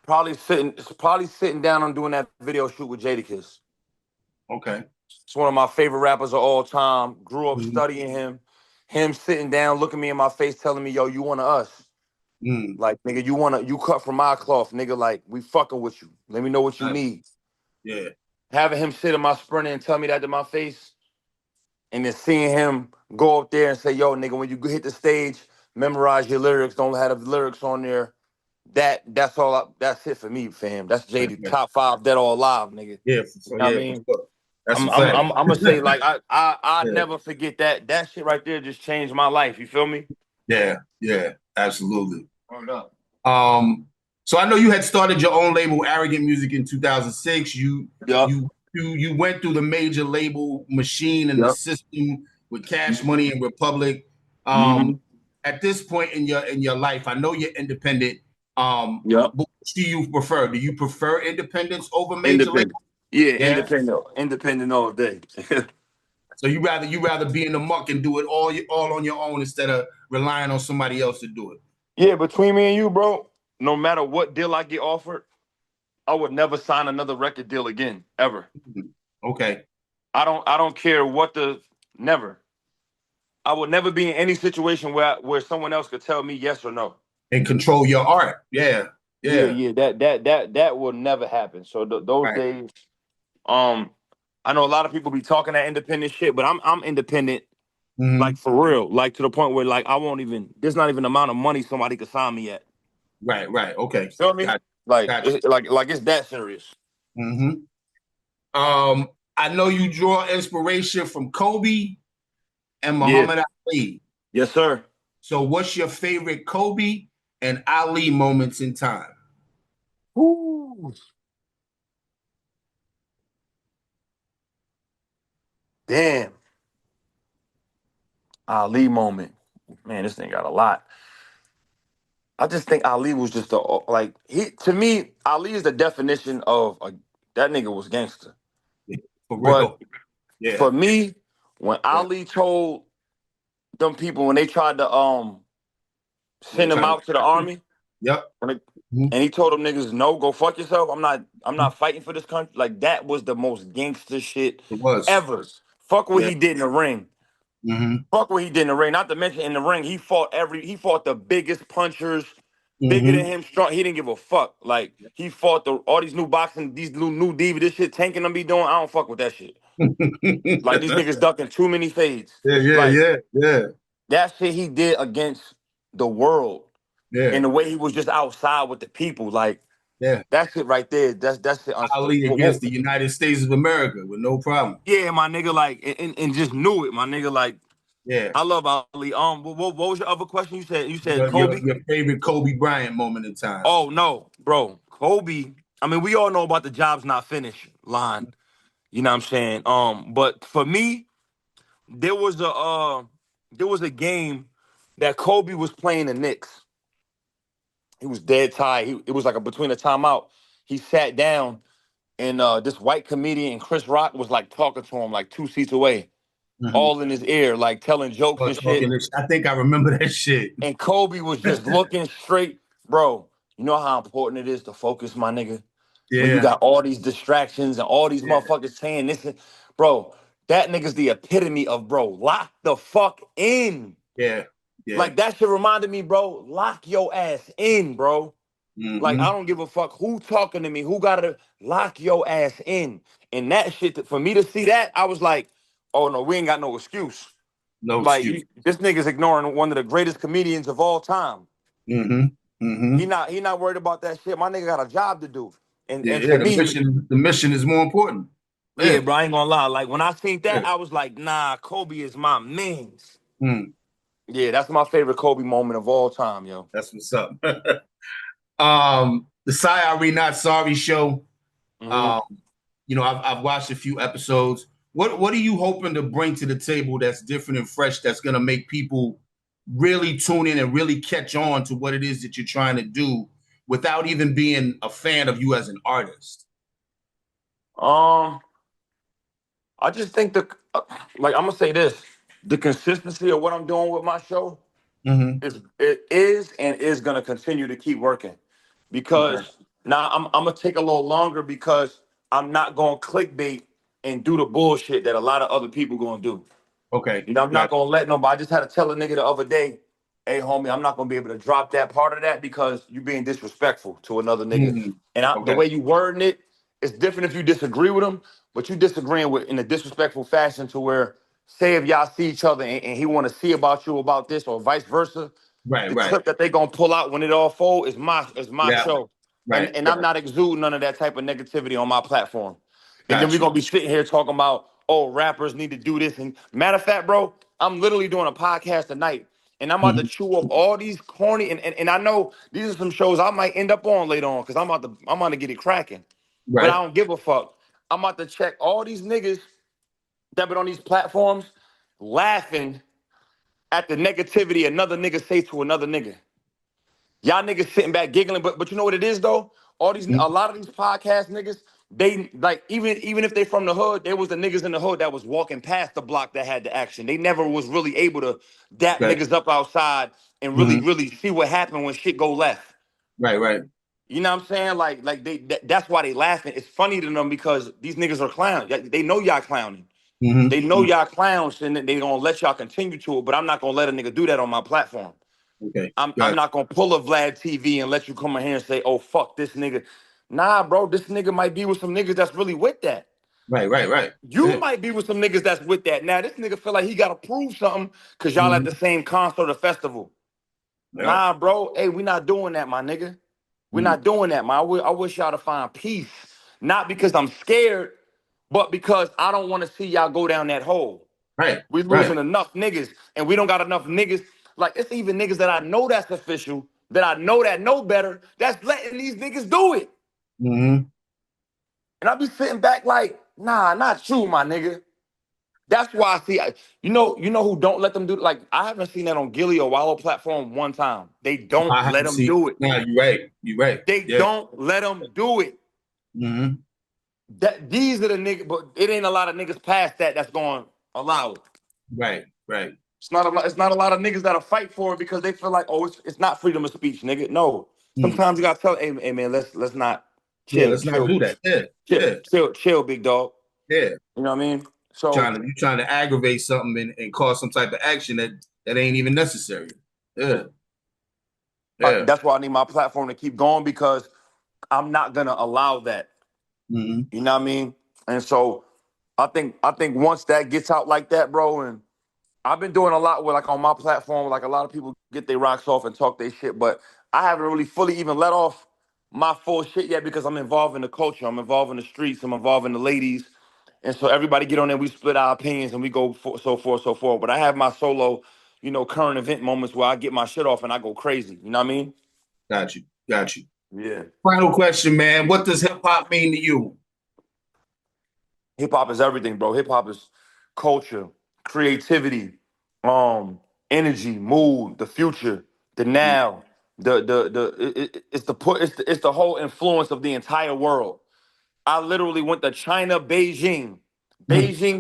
Probably sitting down and doing that video shoot with Jadakiss. Okay. It's one of my favorite rappers of all time. Grew up studying him. Him sitting down, looking me in my face, telling me, yo, you one of us. Like, nigga, you cut from my cloth, nigga. Like, we fucking with you. Let me know what you need. Yeah. Having him sit in my Sprinter and tell me that to my face, and then seeing him go up there and say, yo, nigga, when you hit the stage, memorize your lyrics, don't have the lyrics on there. That's it for me, fam. That's JD, top 5 dead or alive, nigga. Yeah, You know what I mean? That's I'm gonna say, like, I Yeah. never forget that. That shit right there just changed my life. You feel me? Yeah, absolutely. Hold up. So I know you had started your own label, Arrogant Music, in 2006. You went through the major label machine and the system with Cash Money and Republic. At this point in your life, I know you're independent. But which do you prefer? Do you prefer independence over major label? Yeah, independent all day. So you rather be in the muck and do it all on your own instead of relying on somebody else to do it. Yeah, between me and you, bro, no matter what deal I get offered, I would never sign another record deal again, ever. Okay. I don't care never. I would never be in any situation where someone else could tell me yes or no. And control your art. Yeah. That will never happen. So those days, I know a lot of people be talking that independent shit, but I'm independent, like for real, like to the point where like there's not even the amount of money somebody could sign me at. Right. Okay. Feel me? It's that serious. I know you draw inspiration from Kobe and Muhammad Ali. Yes, sir. So what's your favorite Kobe and Ali moments in time? Ooh. Damn. Ali moment. Man, this thing got a lot. I just think Ali was just to me, Ali is the definition of that nigga was gangster. For real. But for me, when Ali told them people when they tried to send him out to the army, and he told them niggas, no, go fuck yourself. I'm not fighting for this country. Like, that was the most gangster shit ever. Fuck what he did in the ring. Fuck what he did in the ring. Not to mention in the ring, he fought the biggest punchers, bigger than him, strong. He didn't give a fuck. Like, he fought all these new boxing, these new DV, this shit tanking them be doing. I don't fuck with that shit. Like, these niggas ducking too many fades. Yeah. That shit he did against the world. And the way he was just outside with the people. Like, that shit right there, that's it. Ali against the United States of America with no problem. Yeah, my nigga, like, and just knew it, my nigga, like. Yeah, I love Ali. What was your other question? You said Kobe. Your favorite Kobe Bryant moment in time. Oh no, bro, Kobe. I mean, we all know about the job's not finished line. You know what I'm saying? But for me, there was a game that Kobe was playing the Knicks. He was dead tired. It was like between a timeout. He sat down, and this white comedian Chris Rock was like talking to him like 2 seats away. All in his ear, like telling jokes and shit. I think I remember that shit. And Kobe was just looking straight. Bro, you know how important it is to focus, my nigga? Yeah. When you got all these distractions and all these motherfuckers saying this. Bro, that nigga's the epitome of, bro, lock the fuck in. Yeah. Like, that shit reminded me, bro, lock your ass in, bro. Like, I don't give a fuck who talking to me, who got to lock your ass in. And that shit, for me to see that, I was like, oh, no, we ain't got no excuse. No Like excuse. this nigga's ignoring one of the greatest comedians of all time. Mm-hmm. Mm-hmm. He not worried about that shit. My nigga got a job to do. Yeah, And yeah. for The me, mission is more important. yeah, Yeah. bro, I ain't gonna lie. Like when I seen Yeah. that, I was like, nah, Kobe is my mans. Mm, Yeah, that's my favorite Kobe moment of all time, yo. that's what's up. The Cyhi Not Sorry show. Hmm. Um, I've watched a few episodes. What are you hoping to bring to the table that's different and fresh that's gonna make people really tune in and really catch on to what it is that you're trying to do without even being a fan of you as an artist? Um, I just think like I'm gonna say this: the consistency of what I'm doing with my show Mm-hmm. is gonna continue to keep working Okay. because now I'm gonna take a little longer because I'm not gonna clickbait and do the bullshit that a lot of other people gonna do. Okay. You know, I'm not Gotcha. gonna let nobody. I just had to tell a nigga the other day, hey homie, I'm not gonna be able to drop that part of that because you being disrespectful to another nigga. Mm-hmm. And the Okay. way you wording it, it's different if you disagree with him, but you disagreeing with in a disrespectful fashion to where, say if y'all see each other and he want to see about you about this or vice versa, Right. the Right. clip that they gonna pull out when it all fold is my Yeah. show. Right. And I'm Right. not exuding none of that type of negativity on my platform. And then we're Got you. gonna be sitting here talking about, oh, rappers need to do this. And matter of fact, bro, I'm literally doing a podcast tonight. And I'm about to Mm-hmm. chew up all these corny and I know these are some shows I might end up on later on because I'm about to get it cracking. But Right. I don't give a fuck. I'm about to check all these niggas that been on these platforms laughing at the negativity another nigga say to another nigga. Y'all niggas sitting back giggling, but you know what it is though? A Mm-hmm. lot of these podcast niggas, they like even if they from the hood, there was the niggas in the hood that was walking past the block that had the action. They never was really able to dap Okay. niggas up outside and really Mm-hmm. really see what happened when shit go left. Right. Right. You know what I'm saying? Like that's why they laughing. It's funny to them because these niggas are clowns. They know y'all clowning. They know Mm-hmm. y'all clowns and they gonna let y'all continue to it. But I'm not gonna let a nigga do that on my platform. Okay. I'm Got not gonna pull a Vlad TV and let you come in here and say, "Oh fuck this nigga." Nah, bro, this nigga might be with some niggas that's really with that. Right, right, right. You Yeah. might be with some niggas that's with that. Now this nigga feel like he gotta prove something because y'all at Mm-hmm. the same concert or festival. Yeah. Nah, bro. Hey, we not doing that, my nigga. We're Mm. not doing that, man. I wish y'all to find peace, not because I'm scared, but because I don't want to see y'all go down that hole. Right, We right. losing enough niggas, and we don't got enough niggas. Like it's even niggas that I know that's official, that I know that know better, that's letting these niggas do it. Mm-hmm. And I be sitting back like, nah, not you, my nigga. That's why I see. You know who don't let them do it. Like I haven't seen that on Gilly or Wallow platform one time. They don't I let haven't them seen. do it. Nah, you're right. You're right. They Yeah. don't let them do it. Mm-hmm. That these are the niggas, but it ain't a lot of niggas past that that's going to allow it. Right, right. It's not a lot of niggas that'll fight for it because they feel like, oh, it's not freedom of speech, nigga. No. Mm. Sometimes you gotta tell, hey man, let's not Yeah, chill, let's not do that. Yeah, yeah, chill, big dog. yeah. You know what I mean? So You trying to aggravate something and cause some type of action that ain't even necessary. Yeah, yeah. that's why I need my platform to keep going because I'm not gonna allow that. Mm-hmm. You know what I mean? And so I think once that gets out like that, bro, and I've been doing a lot with like on my platform, like a lot of people get their rocks off and talk their shit, but I haven't really fully even let off my full shit yet because I'm involved in the culture, I'm involved in the streets, I'm involved in the ladies. And so everybody get on there, we split our opinions and we go so forth, so forth. But I have my solo, current event moments where I get my shit off and I go crazy. You know what I mean? Got you. Got you. Yeah. Final question, man. What does hip hop mean to you? Hip hop is everything, bro. Hip hop is culture, creativity, energy, mood, the future, the Mm. now, it's the whole influence of the entire world. I literally went to China, Beijing,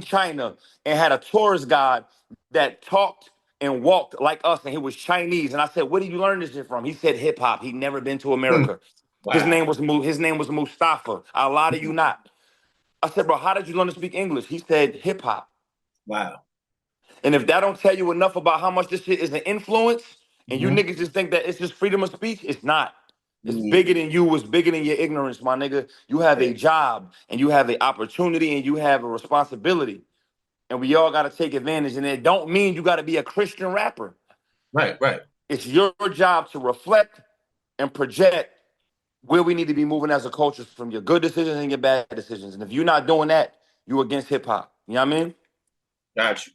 China, and had a tourist guide that talked and walked like us, and he was Chinese. And I said, "Where did you learn this shit from?" He said, "Hip hop." He'd never been to America. Wow. His name was Mustafa. I lie to you not. I said, "Bro, how did you learn to speak English?" He said, "Hip hop." Wow. And if that don't tell you enough about how much this shit is an influence, and you Mm-hmm. niggas just think that it's just freedom of speech, it's not. It's Mm-hmm. bigger than you. It's bigger than your ignorance, my nigga. You have Yeah. a job, and you have an opportunity, and you have a responsibility. and we all got to take advantage. And it don't mean you got to be a Christian rapper. Right, right. It's your job to reflect and project where we need to be moving as a culture from your good decisions and your bad decisions. And if you're not doing that, you against hip hop. You know what I mean? Got you.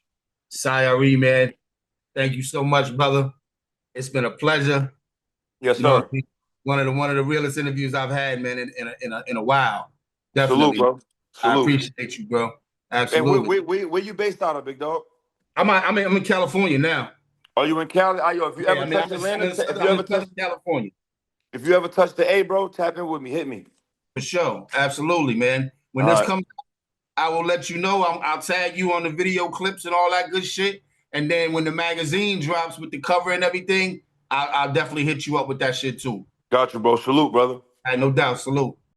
Cyhi, man, thank you so much, brother. It's been a pleasure. Yes, You know, sir. one of the realest interviews I've had, man, in a while. Salute, Definitely. bro. I Salute. appreciate you, bro. And Absolutely. where you based out of, big dog? I'm in California now. Are you in Cali? Yo, if you Yeah, ever I mean, touch Atlanta, I'm in Southern California. if you ever touch the A, bro, tap in with me. Hit me. For sure. Absolutely, man. When All this right. comes, I will let you know. I'll tag you on the video clips and all that good shit. And then when the magazine drops with the cover and everything, I'll definitely hit you up with that shit too. Got you, bro. Salute, brother. I no doubt. Salute.